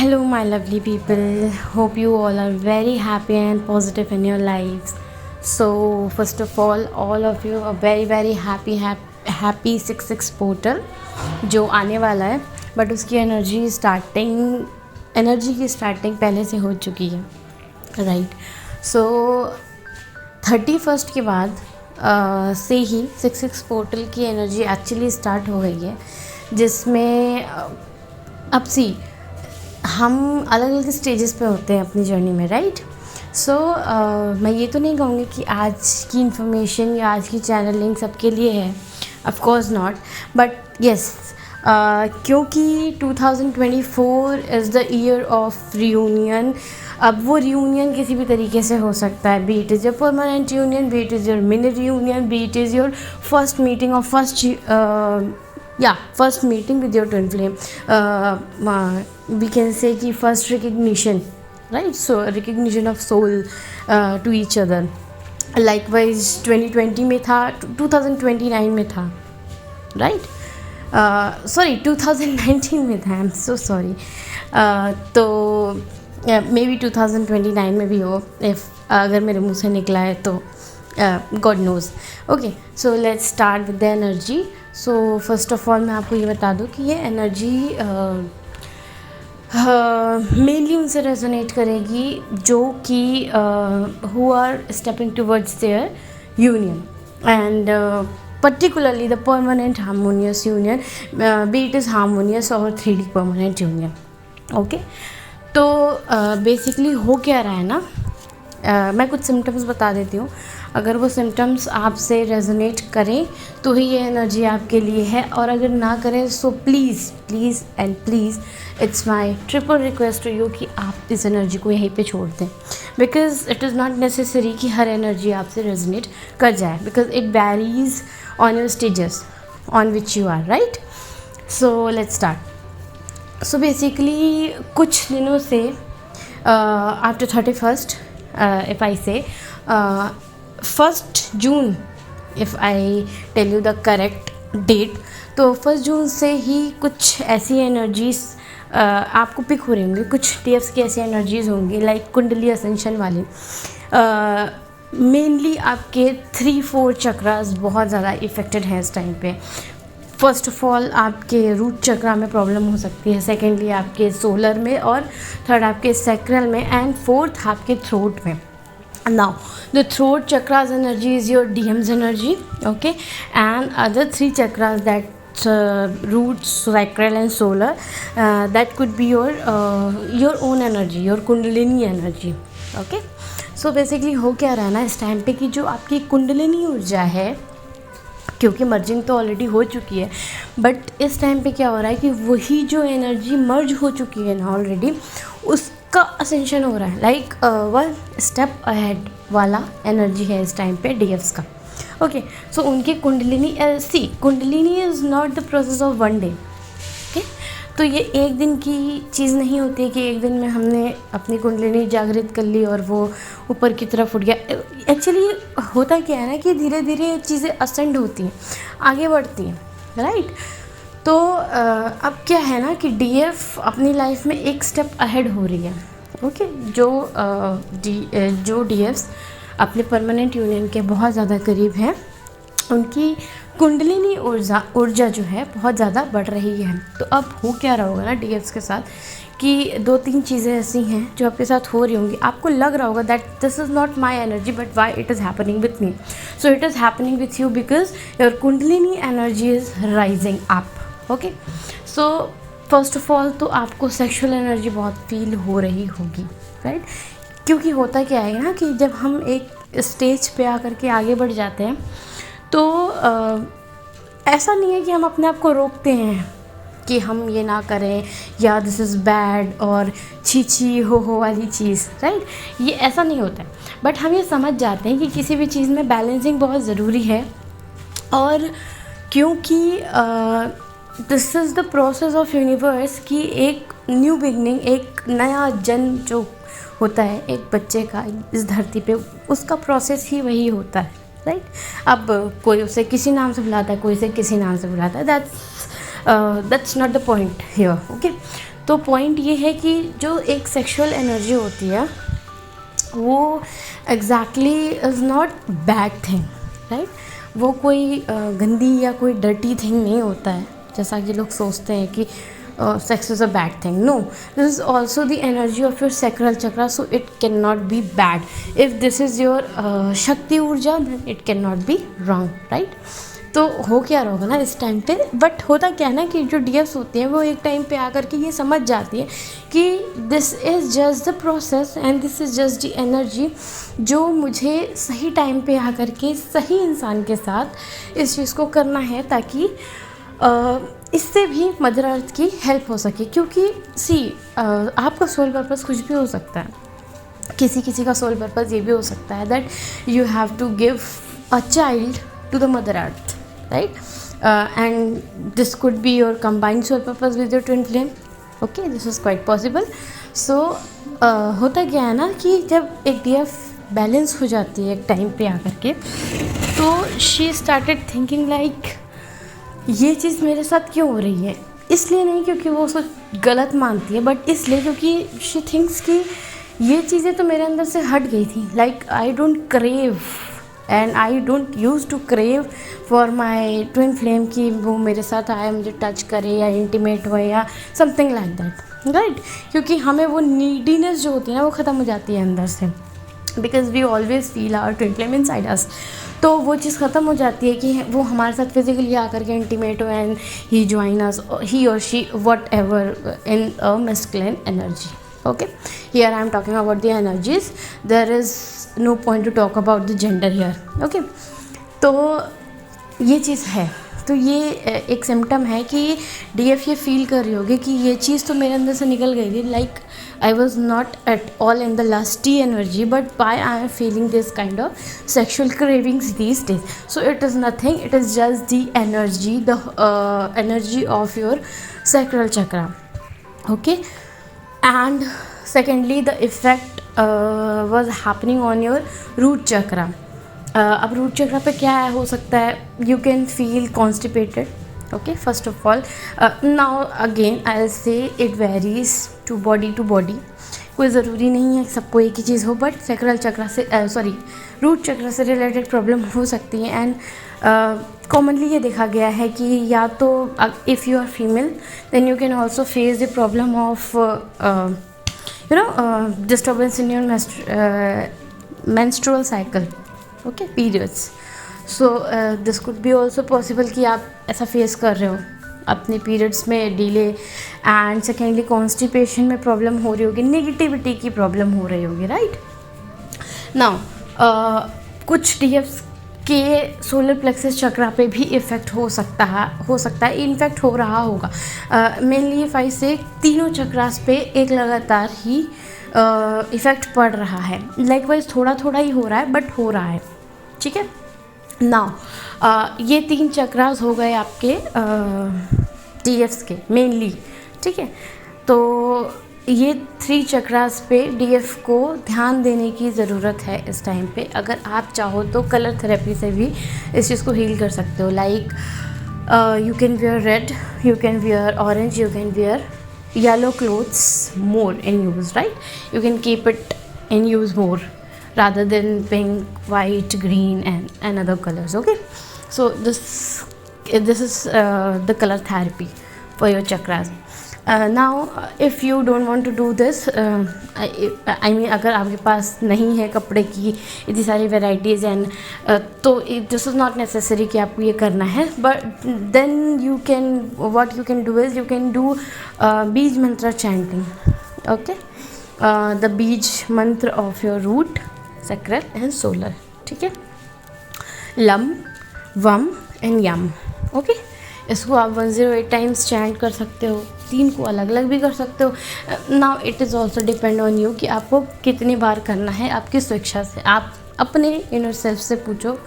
Hello, my lovely people. Hope you all are very happy and positive in your lives. So, first of all of you are very happy 6/6 portal जो आने वाला है, but उसकी energy की starting पहले से हो चुकी है, राइट. सो 31st के बाद से ही 6/6 पोर्टल की एनर्जी एक्चुअली स्टार्ट हो गई है, जिसमें अब सी हम अलग अलग स्टेजेस पे होते हैं अपनी जर्नी में, राइट. सो मैं ये तो नहीं कहूँगी कि आज की इन्फॉर्मेशन या आज की चैनलिंग सबके लिए है, of course not, but yes, क्योंकि 2024 is the year of reunion. अब वो रियूनियन किसी भी तरीके से हो सकता है, B it is your permanent union, B it is your mini reunion, B it is your first meeting और first meeting with your twin flame. We can say कि first recognition, right? So recognition of soul to each other. Likewise 2020 में था, 2029 में था, right? Sorry, 2019 में था. I'm so sorry. तो maybe 2029 में भी हो, if अगर मेरे मुँह से निकला है तो God knows. Okay, so let's start with the energy. So first of all मैं आपको ये बता दूँ कि ये एनर्जी मेनली उनसे रेजोनेट करेगी जो कि who are stepping towards their union, and particularly the permanent harmonious union, be it is harmonious or 3D permanent union. Okay, तो बेसिकली हो क्या रहा है ना, मैं कुछ सिम्टम्स बता देती हूँ. अगर वो सिम्टम्स आपसे रेजोनेट करें तो ही ये एनर्जी आपके लिए है, और अगर ना करें so please and please it's my triple request to you कि आप इस एनर्जी को यहीं पे छोड़ दें, because it is not necessary कि हर एनर्जी आपसे रेजोनेट कर जाए, because it varies on your stages on which you are, right. So let's start. So basically कुछ दिनों से after 31st, if I say 1st June, if I tell you the correct date, तो 1st June से ही कुछ ऐसी energies आपको pick हो रही होंगी, कुछ टीएफ्स की ऐसी एनर्जीज होंगी लाइक कुंडली असेंशन वाली. मेनली आपके 3-4 चक्रास बहुत ज़्यादा इफ़ेक्टेड हैं इस टाइम पे. फर्स्ट ऑफ ऑल आपके रूट चक्रा में प्रॉब्लम हो सकती है, सेकेंडली आपके सोलर में, और थर्ड आपके सैक्रल में, एंड फोर्थ आपके थ्रोट में. Now the throat chakras energy is your DM's energy, okay, and other 3 chakras that roots, sacral and solar, that could be your own energy, your kundalini energy. Okay, so basically हो क्या रहा है ना इस time पे कि जो आपकी कुंडलिनी ऊर्जा है, क्योंकि मर्जिंग तो ऑलरेडी हो चुकी है, बट इस टाइम पे क्या हो रहा है कि वही जो एनर्जी मर्ज हो चुकी है ना ऑलरेडी, उसका असेंशन हो रहा है, लाइक 1 स्टेप अहेड वाला एनर्जी है इस टाइम पे DFs का. ओके, सो उनकी kundalini is not the process of 1 day. Okay, तो ये एक दिन की चीज़ नहीं होती कि एक दिन में हमने अपनी कुंडलिनी जागृत कर ली और वो ऊपर की तरफ उठ गया. एक्चुअली होता क्या है ना कि धीरे धीरे चीज़ें असेंड होती हैं, आगे बढ़ती हैं, राइट. तो अब क्या है ना कि DF अपनी लाइफ में एक स्टेप अहेड हो रही है. ओके, जो DFs अपने परमानेंट यूनियन के बहुत ज़्यादा करीब हैं, उनकी कुंडलिनी ऊर्जा जो है बहुत ज़्यादा बढ़ रही है. तो अब हो क्या रहा होगा ना DFs के साथ कि 2-3 चीज़ें ऐसी हैं जो आपके साथ हो रही होंगी. आपको लग रहा होगा that this is not my energy, but why it is happening with me. So it is happening with you because your kundalini energy is rising up. Okay, so first of all तो आपको सेक्शुअल एनर्जी बहुत feel हो रही होगी, right. क्योंकि होता क्या है ना कि जब हम एक स्टेज पे आकर के आगे बढ़ जाते हैं तो ऐसा नहीं है कि हम अपने आप को रोकते हैं कि हम ये ना करें या दिस इज़ बैड और छी हो वाली चीज़, राइट. ये ऐसा नहीं होता है, बट हम ये समझ जाते हैं कि किसी भी चीज़ में बैलेंसिंग बहुत ज़रूरी है. और क्योंकि this is the process of universe कि एक न्यू बिगनिंग, एक नया जन्म जो होता है एक बच्चे का इस धरती पे, उसका प्रोसेस ही वही होता है, राइट. अब कोई उसे किसी नाम से बुलाता है, कोई उसे किसी नाम से बुलाता है, that's not the point here. Okay, तो पॉइंट ये है कि जो एक सेक्सुअल एनर्जी होती है वो exactly is not bad thing, right. वो कोई गंदी या कोई डर्टी थिंग नहीं होता है जैसा कि लोग सोचते हैं कि sex is a bad thing. No, this is also the energy of your sacral chakra, so it cannot be bad. If this is your shakti urja, then it cannot be wrong, right? तो हो क्या रहा होगा ना इस time पे, but होता क्या है ना कि जो डीएफ्स होती हैं वो एक टाइम पे आकर के ये समझ जाती है कि this is just the process and this is just the energy जो मुझे सही टाइम पे आकर के सही इंसान के साथ इस चीज़ को करना है, ताकि इससे भी मदर अर्थ की हेल्प हो सके। क्योंकि आपका सोल पर्पस कुछ भी हो सकता है, किसी का सोल पर्पस ये भी हो सकता है that you have to give a child to the mother earth, right, and this could be your combined soul purpose with your twin flame. Okay, this is quite possible. So होता क्या है ना कि जब एक डीएफ बैलेंस हो जाती है एक टाइम पे आकर के, तो शी स्टार्टेड थिंकिंग लाइक ये चीज़ मेरे साथ क्यों हो रही है। इसलिए नहीं क्योंकि वो उसको गलत मानती है, बट इसलिए क्योंकि शी थिंक्स कि ये चीज़ें तो मेरे अंदर से हट गई थी। Like I don't crave and I don't use to crave for my twin flame कि वो मेरे साथ आए, मुझे टच करे या इंटीमेट हो या समथिंग लाइक दैट, राइट। क्योंकि हमें वो नीडीनेस जो होती है ना वो ख़त्म हो जाती है अंदर से, because we always feel our twin flame inside us. तो वो चीज़ ख़त्म हो जाती है कि वो हमारे साथ फिजिकली आकर के इंटीमेट हो and he join us, he और she whatever in a masculine energy. Okay, here I am talking about the energies, there is no point to talk about the gender here. Okay, तो ये चीज़ है। तो ये एक symptom है कि DF ये फील कर रही होगी कि ये चीज़ तो मेरे अंदर से निकल गई थी, like I was not at all in the lusty energy, but why I am feeling this kind of sexual cravings these days. So it is nothing, it is just the energy, the energy of your sacral chakra. Okay, and secondly the effect was happening on your root chakra. अब root चक्रा पे क्या हो सकता है, you can feel constipated. Okay, first of all, now again I'll say it varies to body. कोई ज़रूरी नहीं है सबको एक ही चीज़ हो, बट सैक्रल चक्रा से रूट चक्रा से रिलेटेड प्रॉब्लम हो सकती है। एंड कॉमनली ये देखा गया है कि या तो if you are female then you can also face the problem of disturbance in your menstrual cycle, okay, periods. So this could be also possible कि आप ऐसा फेस कर रहे हो अपने पीरियड्स में डिले, एंड सेकेंडली कॉन्स्टिपेशन में problem हो रही होगी, नेगेटिविटी की प्रॉब्लम हो रही होगी, राइट। नाउ कुछ डीएफ्स के सोलर प्लेक्सस चक्रा पे भी इफ़ेक्ट हो सकता है, इनफैक्ट हो रहा होगा। मेनली इफ़ आई से तीनों चक्रास पे एक लगातार ही इफ़ेक्ट पड़ रहा है, लाइकवाइज थोड़ा थोड़ा ही हो रहा है, बट हो रहा है, ठीक है। नाउ ये 3 चक्रास हो गए आपके डीएफ्स के मेनली, ठीक है। तो ये 3 चक्रास पे डीएफ को ध्यान देने की ज़रूरत है इस टाइम पे। अगर आप चाहो तो कलर थेरेपी से भी इस चीज़ को हील कर सकते हो। Like you can wear red, you can wear orange, you can wear yellow clothes more in use, right. You can keep it in use more rather than pink, white, green and other colors. Okay, so this is the color therapy for your chakras. Now if you don't want to do this, I mean अगर आपके पास नहीं है कपड़े की इतनी सारी varieties and तो this is not necessary कि आपको ये करना है, but then what you can do is you can do बीज mantra chanting. Okay, the बीज mantra of your root, sacral and solar, ठीक है। लम, वम एंड यम, ओके। इसको आप 108 टाइम्स चैंट कर सकते हो, 3 को अलग अलग भी कर सकते हो। Now it is also depend on you कि आपको कितनी बार करना है, आपकी स्वेच्छा से। आप अपने इनर सेल्फ से पूछो,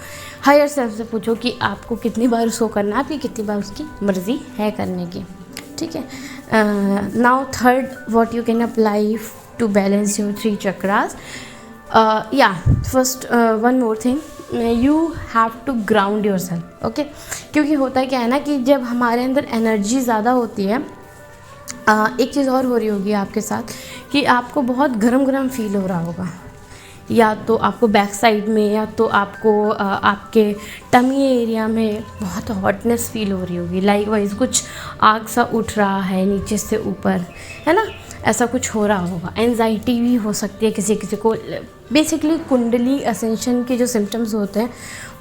हायर सेल्फ से पूछो कि आपको कितनी बार उसको करना है, आपकी कितनी बार उसकी मर्ज़ी है करने की, ठीक है। Now third, what you can apply to balance your 3 chakras. First one more thing, you have to ground yourself, okay. क्योंकि होता क्या है ना कि जब हमारे अंदर एनर्जी ज़्यादा होती है एक चीज़ और हो रही होगी आपके साथ कि आपको बहुत गरम गरम फील हो रहा होगा, या तो आपको बैक साइड में, या तो आपको आपके टमी एरिया में बहुत हॉटनेस फील हो रही होगी, लाइक वाइज कुछ आग सा उठ रहा है नीचे से ऊपर, है ना, ऐसा कुछ हो रहा होगा। एंजाइटी भी हो सकती है किसी किसी को। बेसिकली कुंडली असेंशन के जो सिम्टम्स होते हैं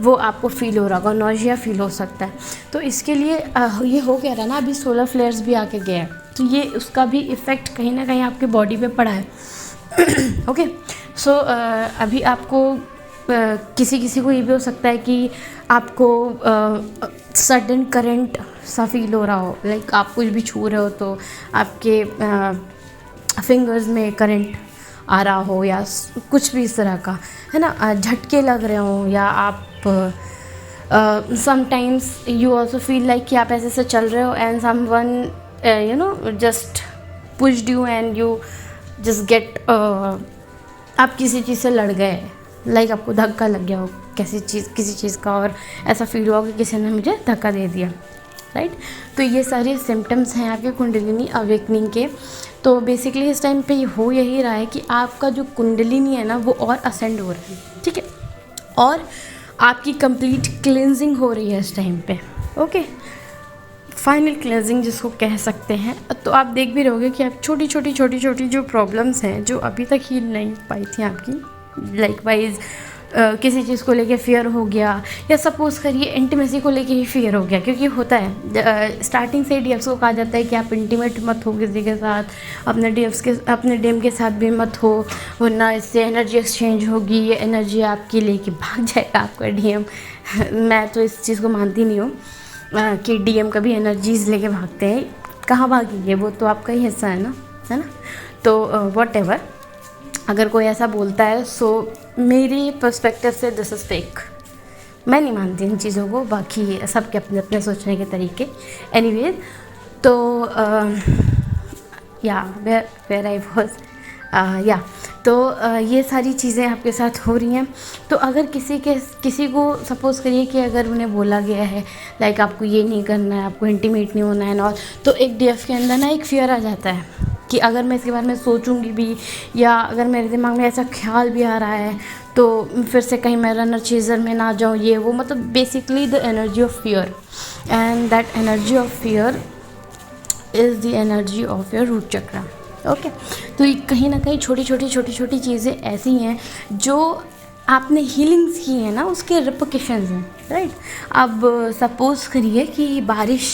वो आपको फील हो रहा होगा, नॉजिया फील हो सकता है। तो इसके लिए ये हो गया रहा ना, अभी सोलर फ्लेयर्स भी आके गए हैं, तो ये उसका भी इफ़ेक्ट कहीं ना कहीं आपके बॉडी पे पड़ा है। ओके, सो अभी आपको किसी किसी को ये भी हो सकता है कि आपको सडन करंट सा फील हो रहा हो, लाइक आप कुछ भी छू रहे हो तो आपके फिंगर्स में करंट आ रहा हो, या कुछ भी इस तरह का, है ना, झटके लग रहे हो, या आप sometimes you also feel like कि आप ऐसे से चल रहे हो and someone you know just pushed you and you just get आप किसी चीज़ से लड़ गए, लाइक आपको धक्का लग गया हो किसी चीज़ का, और ऐसा फील हुआ कि किसी ने मुझे धक्का दे दिया, राइट। तो ये सारे सिम्टम्स हैं आपके कुंडलिनी अवेकनिंग के। तो बेसिकली इस टाइम पे हो यही रहा है कि आपका जो कुंडलिनी है ना वो और असेंड हो रहा है, ठीक है, और आपकी कंप्लीट क्लिनजिंग हो रही है इस टाइम पे। ओके, फाइनल क्लेंजिंग जिसको कह सकते हैं। तो आप देख भी रहोगे कि आप छोटी छोटी जो प्रॉब्लम्स हैं जो अभी तक हील नहीं पाई थी आपकी, लाइक वाइज किसी चीज़ को लेके फियर हो गया, या सपोज़ करिए इंटीमेसी को लेके ही फियर हो गया, क्योंकि होता है स्टार्टिंग से डीएफ्स को कहा जाता है कि आप इंटीमेट मत हो किसी के साथ, अपने डीएम के साथ भी मत हो, वरना इससे एनर्जी एक्सचेंज होगी, ये एनर्जी आपकी लेके भाग जाएगा आपका डीएम। मैं तो इस चीज़ को मानती नहीं हूँ कि डीएम कभी एनर्जीज़ लेके भागते हैं, कहाँ भागेंगे, वो तो आपका ही हिस्सा है ना। तो व्हाटएवर, अगर कोई ऐसा बोलता है सो मेरे पर्सपेक्टिव से दिस इज़ फेक, मैं नहीं मानती इन चीज़ों को, बाकी सबके अपने अपने सोचने के तरीके। एनीवेज, तो या वेयर आई वाज या तो ये सारी चीज़ें आपके साथ हो रही हैं। तो अगर किसी को सपोज़ करिए कि अगर उन्हें बोला गया है लाइक आपको ये नहीं करना है, आपको इंटीमेट नहीं होना है और, तो एक डीएफ के अंदर ना एक फियर आ जाता है कि अगर मैं इसके बारे में सोचूंगी भी, या अगर मेरे दिमाग में ऐसा ख्याल भी आ रहा है तो फिर से कहीं मैं रनर चेज़र में ना जाऊँ, ये वो, मतलब basically the energy of fear, and that energy of fear is the energy of your root chakra. Okay, तो ये कहीं ना कहीं छोटी छोटी चीज़ें ऐसी हैं जो आपने हीलिंग्स की हैं ना, उसके रिपरकशंस हैं, राइट। अब सपोज़ करिए कि बारिश,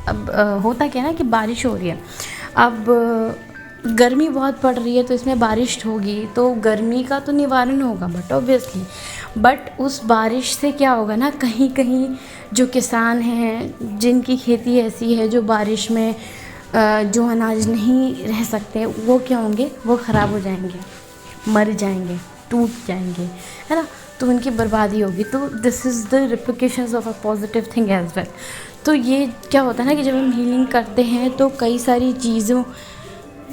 अब होता क्या है ना कि बारिश हो रही है, अब गर्मी बहुत पड़ रही है तो इसमें बारिश होगी तो गर्मी का तो निवारण होगा, बट उस बारिश से क्या होगा ना, कहीं कहीं जो किसान हैं जिनकी खेती ऐसी है जो बारिश में जो अनाज नहीं रह सकते, वो क्या होंगे, वो ख़राब हो जाएंगे, मर जाएंगे, टूट जाएंगे, है ना, तो उनकी बर्बादी होगी। तो this is the replications of a positive thing as well. तो ये क्या होता है ना कि जब हम हीलिंग करते हैं तो कई सारी चीज़ों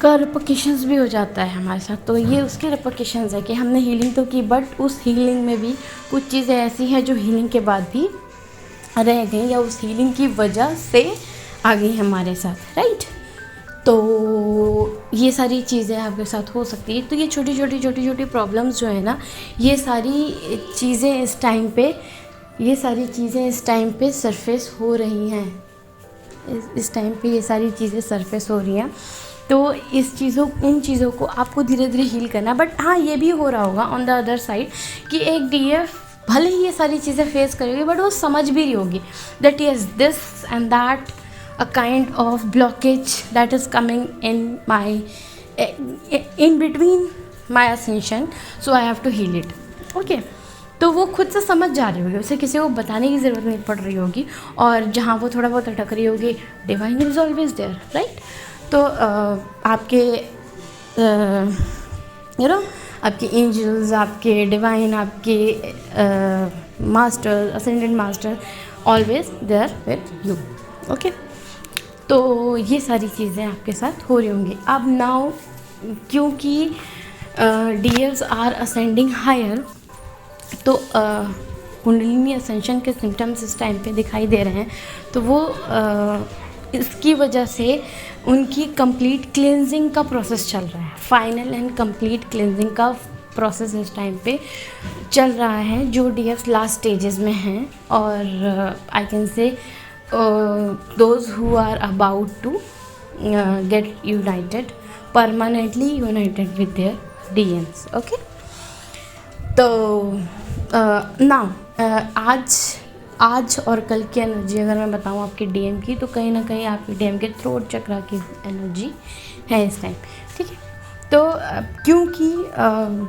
का रिप्लिकेशंस भी हो जाता है हमारे साथ। तो ये उसके रिप्लिकेशंस है कि हमने हीलिंग तो की, बट उस हीलिंग में भी कुछ चीज़ें ऐसी हैं जो हीलिंग के बाद भी रह गई, या उस हीलिंग की वजह से आ गई हमारे साथ, राइट। तो ये सारी चीज़ें आपके साथ हो सकती है। तो ये छोटी छोटी प्रॉब्लम्स जो है ना, ये सारी चीज़ें इस टाइम पे सरफेस हो रही हैं, इस टाइम पे ये सारी चीज़ें सरफेस हो रही हैं। तो इन चीज़ों को आपको धीरे धीरे हील करना। बट हाँ, ये भी हो रहा होगा ऑन द अदर साइड कि एक डीएफ भले ही ये सारी चीज़ें फेस करेगी, बट वो समझ भी रही होगी that yes this and that a kind of blockage that is coming in between my ascension, so I have to heal it. Okay, तो वो खुद से समझ जा रही होगी, उसे किसी को बताने की ज़रूरत नहीं पड़ रही होगी, और जहाँ वो थोड़ा बहुत अटक रही होगी, divine is always there, right. तो आपके आपके एंजल्स, आपके डिवाइन, आपके master, ascendant master, always there with you. Okay, तो ये सारी चीज़ें आपके साथ हो रही होंगी। अब नाउ क्योंकि डीएव्स आर असेंडिंग हायर, तो कुंडलिनी असेंशन के सिम्टम्स इस टाइम पे दिखाई दे रहे हैं, तो वो इसकी वजह से उनकी कंप्लीट क्लेंजिंग का प्रोसेस चल रहा है, फाइनल एंड कंप्लीट क्लेंजिंग का प्रोसेस इस टाइम पे चल रहा है, जो डीएफ लास्ट स्टेजेस में हैं। और I can say those who are about to get united, permanently united with their DMs. Okay, तो नाउ आज और कल की एनर्जी अगर मैं बताऊँ आपके डीएम की, तो कहीं ना कहीं आपके डीएम के थ्रोट चक्रा की एनर्जी है इस टाइम, ठीक है। तो क्योंकि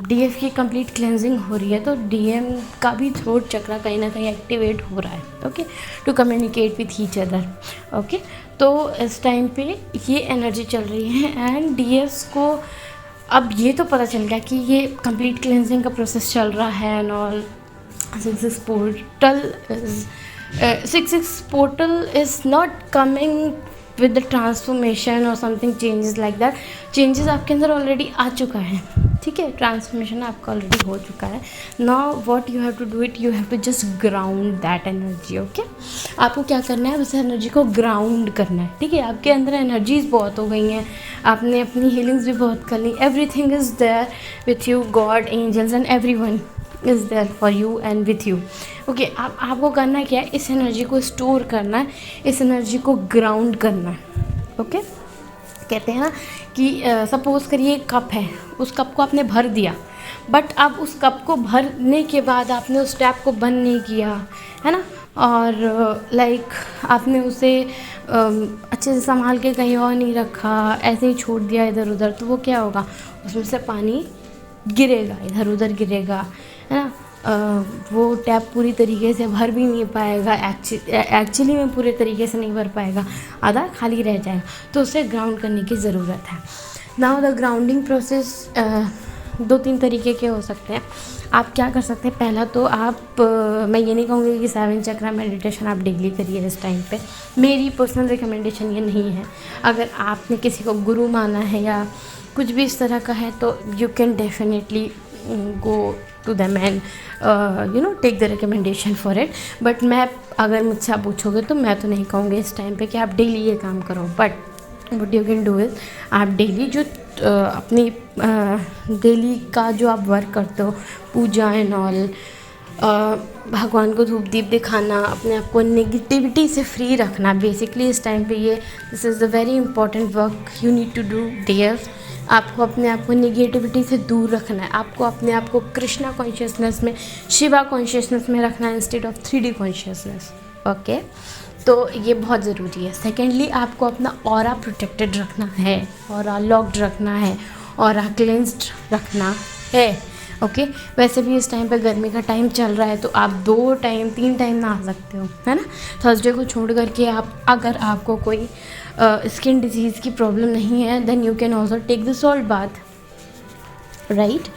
डीएफ की कंप्लीट क्लेंजिंग हो रही है, तो डीएम का भी थ्रोट चक्रा कहीं ना कहीं एक्टिवेट हो रहा है, okay, to communicate with each other. Okay, तो इस टाइम पे ये एनर्जी चल रही है एंड डीएफ्स को अब ये तो पता चल गया कि ये कंप्लीट क्लेंजिंग का प्रोसेस चल रहा है and all. 6-6 portal is not coming with the transformation or something changes like that. Changes आपके अंदर ऑलरेडी आ चुका है, ठीक है, ट्रांसफॉर्मेशन आपका ऑलरेडी हो चुका है। Now what you have to do it, you have to just ground that energy. Okay, आपको क्या करना है, उस एनर्जी को ग्राउंड करना है, ठीक है। आपके अंदर एनर्जीज बहुत हो गई हैं, आपने अपनी हीलिंग्स भी बहुत कर ली, everything is there with you, God, angels and everyone is there for you and with you. Okay, आपको करना क्या है, इस एनर्जी को स्टोर करना है, इस एनर्जी को ग्राउंड करना है। ओके, कहते हैं ना कि सपोज़ करिए कप है, उस कप को आपने भर दिया, बट अब उस कप को भरने के बाद आपने उस टैप को बंद नहीं किया, है ना, और लाइक आपने उसे अच्छे से संभाल के कहीं और नहीं रखा, ऐसे ही छोड़ दिया इधर उधर, तो वो क्या होगा, उसमें से पानी गिरेगा, इधर उधर गिरेगा, है ना। वो टैप पूरी तरीके से भर भी नहीं पाएगा, एक्चुअली में पूरे तरीके से नहीं भर पाएगा, आधा खाली रह जाएगा, तो उसे ग्राउंड करने की ज़रूरत है। नाउ द ग्राउंडिंग प्रोसेस 2-3 तरीके के हो सकते हैं। आप क्या कर सकते हैं, पहला तो आप मैं ये नहीं कहूँगी कि 7 चक्रा मेडिटेशन आप डेली करिए इस टाइम पे, मेरी पर्सनल रिकमेंडेशन ये नहीं है। अगर आपने किसी को गुरु माना है या कुछ भी इस तरह का है, तो you can definitely go to them and take the recommendation for it. But मैं अगर मुझसे आप पूछोगे तो मैं तो नहीं कहूँगी इस टाइम पे कि आप डेली ये काम करो, but what you can do is आप डेली जो अपनी डेली का जो आप वर्क करते हो, पूजा एंड ऑल, भगवान को धूप दीप दिखाना, अपने आप को नेगेटिविटी से फ्री रखना, बेसिकली इस टाइम पे ये this is the very important work you need to do dear. आपको अपने आप को नेगेटिविटी से दूर रखना है, आपको अपने आप को कृष्णा कॉन्शियसनेस में, शिवा कॉन्शियसनेस में रखना है instead of 3D consciousness. Okay, तो ये बहुत ज़रूरी है। सेकेंडली, आपको अपना ऑरा प्रोटेक्टेड रखना है, ऑरा लॉक्ड रखना है, ऑरा क्लेंस्ड रखना है। ओके, वैसे भी इस टाइम पे गर्मी का टाइम चल रहा है, तो आप 2 टाइम 3 टाइम नहा सकते हो, है ना। थर्सडे को छोड़ करके आप, अगर आपको कोई स्किन डिजीज़ की प्रॉब्लम नहीं है, then you can also take the salt bath, right,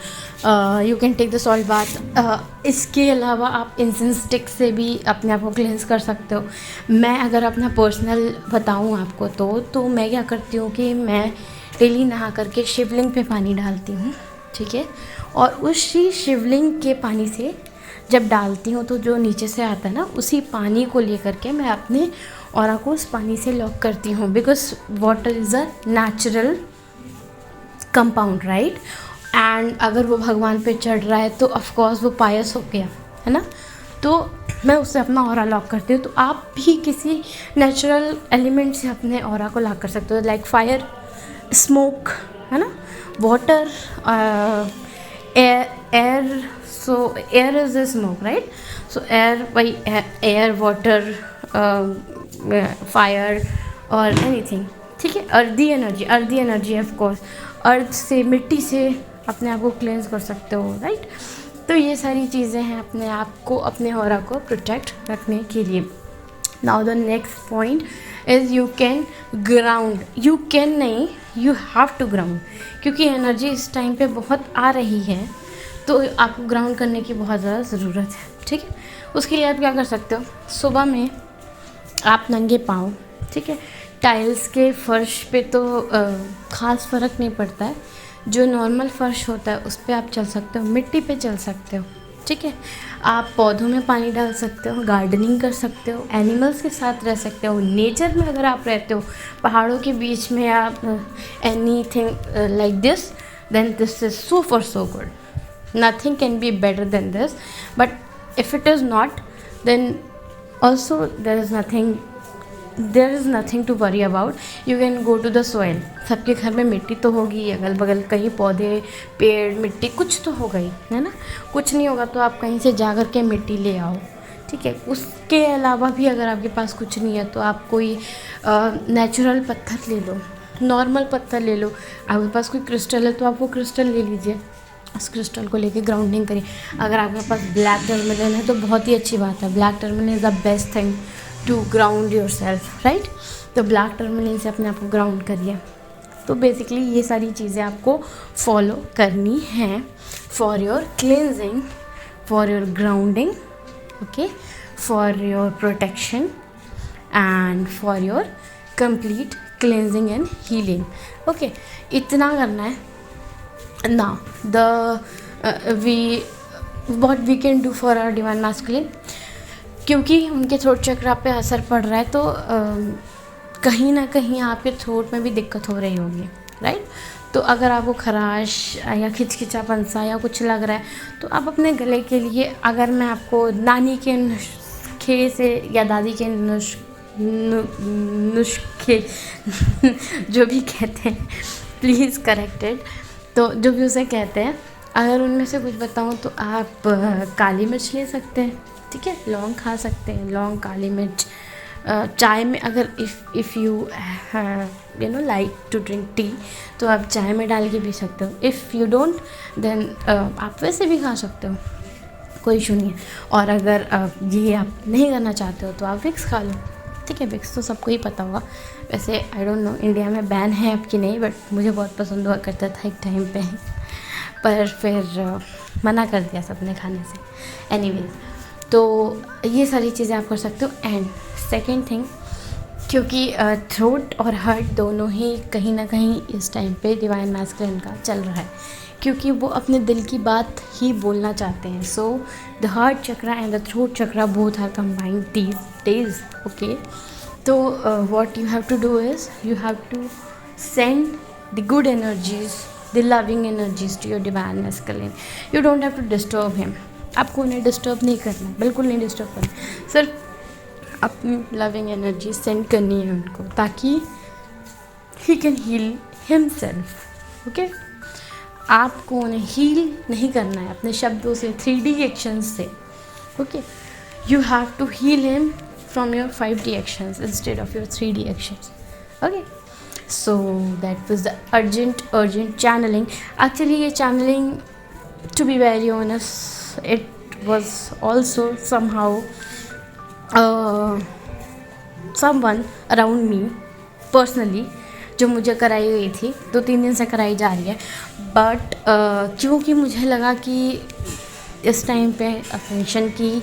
you can take the salt bath. इसके अलावा आप इंसेंस स्टिक से भी अपने आप को क्लेंस कर सकते हो। मैं अगर अपना पर्सनल बताऊँ आपको तो मैं क्या करती हूँ कि मैं डेली नहा करके शिवलिंग पे पानी डालती हूँ, ठीक है, और उसी शिवलिंग के पानी से जब डालती हूँ तो जो नीचे से आता है ना, उसी पानी को लेकर के मैं अपने ऑरा को उस पानी से लॉक करती हूँ, because water is a natural compound, right. And अगर वो भगवान पे चढ़ रहा है तो ऑफकोर्स वो पायस हो गया, है ना, तो मैं उससे अपना ऑरा लॉक करती हूँ। तो आप भी किसी नेचुरल एलिमेंट से अपने ऑरा को लॉक कर सकते हो, लाइक फायर, स्मोक, है ना, water, air, so air is a smoke, right, so air by air, water, fire और एनीथिंग, ठीक है। अर्दी एनर्जी ऑफ कोर्स, अर्थ से, मिट्टी से अपने आप को क्लेंस कर सकते हो, राइट। तो ये सारी चीज़ें हैं अपने आप को, अपने ऑरा को प्रोटेक्ट रखने के लिए। Now the next point is you can ground, you can नहीं, यू हैव टू ग्राउंड, क्योंकि एनर्जी इस टाइम पे बहुत आ रही है, तो आपको ग्राउंड करने की बहुत ज़्यादा ज़रूरत है, ठीक है। उसके लिए आप क्या कर सकते हो, सुबह में आप नंगे पाँव, ठीक है, टाइल्स के फर्श पे तो ख़ास फ़र्क नहीं पड़ता है, जो नॉर्मल फ़र्श होता है उस पर आप चल सकते हो, मिट्टी पे चल सकते हो, ठीक है। आप पौधों में पानी डाल सकते हो, गार्डनिंग कर सकते हो, एनिमल्स के साथ रह सकते हो, नेचर में अगर आप रहते हो, पहाड़ों के बीच में आप anything like this, then this is so for so good. Nothing can be better than this. But if it is not, then also there is nothing to worry about. You can go to the soil. सबके घर में मिट्टी तो होगी, अगल बगल कहीं पौधे, पेड़, मिट्टी कुछ तो होगा ही, है ना. कुछ नहीं होगा तो आप कहीं से जा कर के मिट्टी ले आओ, ठीक है. उसके अलावा भी अगर आपके पास कुछ नहीं है तो आप कोई नेचुरल पत्थर ले लो, नॉर्मल पत्थर ले लो. आपके पास कोई क्रिस्टल है तो आप वो क्रिस्टल ले लीजिए, उस क्रिस्टल को लेके ग्राउंडिंग करिए. अगर आपके पास ब्लैक टर्मलिन है तो बहुत ही अच्छी बात है. Black tourmaline is the best thing to ground yourself, right. तो ब्लैक टर्मलिन से अपने आप को ग्राउंड करिए. तो बेसिकली ये सारी चीज़ें आपको फॉलो करनी हैं for your cleansing, for your grounding, okay, for your protection and for your complete cleansing and healing. Okay, इतना करना है. Now what we can do for our divine masculine, क्योंकि उनके थ्रोट चक्रा पे असर पड़ रहा है तो कहीं ना कहीं आपके थ्रोट में भी दिक्कत हो रही होगी, राइट. तो अगर आपको खराश या खिचखिचापन सा या कुछ लग रहा है तो आप अपने गले के लिए, अगर मैं आपको नानी के नुस्खे से या दादी के नुस्खे जो भी कहते हैं, प्लीज़ करेक्टेड, तो जो भी उसे कहते हैं, अगर उनमें से कुछ बताऊँ तो आप काली मिर्च ले सकते हैं, ठीक है. लौंग खा सकते हैं, लौंग, काली मिर्च. चाय में अगर if you know like to drink tea तो आप चाय में डाल के पी सकते हो. इफ़ यू डोंट देन आप वैसे भी खा सकते हो, कोई इशू नहीं है. और अगर ये आप नहीं करना चाहते हो तो आप विक्स खा लो, ठीक है. विक्स तो सबको ही पता होगा. वैसे आई डोंट नो इंडिया में बैन है अब कि नहीं, बट मुझे बहुत पसंद हुआ करता था एक टाइम पे, पर फिर मना कर दिया सबने खाने से. एनीवेज, तो ये सारी चीज़ें आप कर सकते हो. एंड सेकेंड थिंग, क्योंकि थ्रोट और हार्ट दोनों ही कहीं ना कहीं इस टाइम पे डिवाइन मैस्कुलिन का चल रहा है, क्योंकि वो अपने दिल की बात ही बोलना चाहते हैं. So the heart chakra and the throat chakra both are combined these days, okay. तो what you have to do is you have to send the good energies, the loving energies to your divine masculine. You don't have to disturb him. आपको उन्हें disturb नहीं करना है, बिल्कुल नहीं disturb करना है. सिर्फ अपनी लविंग एनर्जी सेंड करनी है उनको, ताकि he can heal himself, okay. आपको उन्हें हील नहीं करना है अपने शब्दों से, 3D एक्शंस से, okay. You have to heal him from your 5D actions instead of your 3D actions, okay. So that was the urgent channeling. Actually ये channeling, to be very honest, it was also somehow someone around me personally जो मुझे कराई हुई थी, 2-3 दिन से कराई जा रही है. बट क्योंकि मुझे लगा कि इस टाइम पे असेंशन की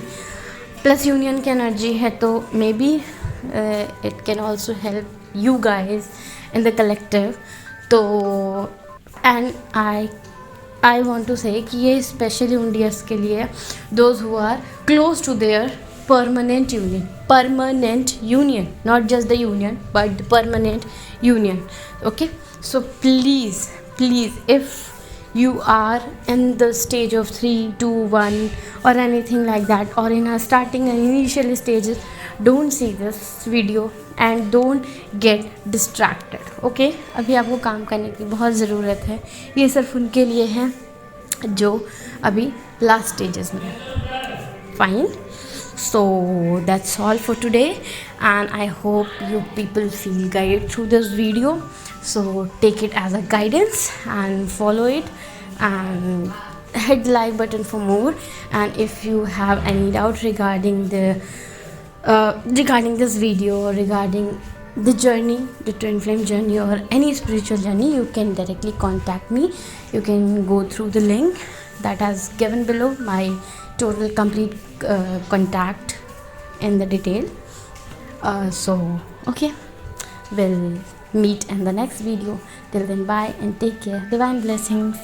प्लस यूनियन की एनर्जी है, तो maybe it can also help you guys in the collective. तो and I want to say कि ये स्पेशली उन डियर्स के लिए, those who are close to their permanent union, not just the union but the permanent union, okay. So please if you are in the stage of 3, 2, 1 or anything like that, or in a starting and initial stages, don't see this video and don't get distracted, okay. अभी आपको काम करने की बहुत ज़रूरत है. ये सिर्फ उनके लिए है जो अभी लास्ट स्टेजेस में है. Fine. So that's all for today, and I hope you people feel guided through this video. So take it as a guidance and follow it, and hit the like button for more. And if you have any doubt regarding this video, regarding the journey, the twin flame journey, or any spiritual journey, you can directly contact me. You can go through the link that has given below, my total complete contact in the detail. So okay, we'll meet in the next video. Till then, bye and take care. Divine blessings.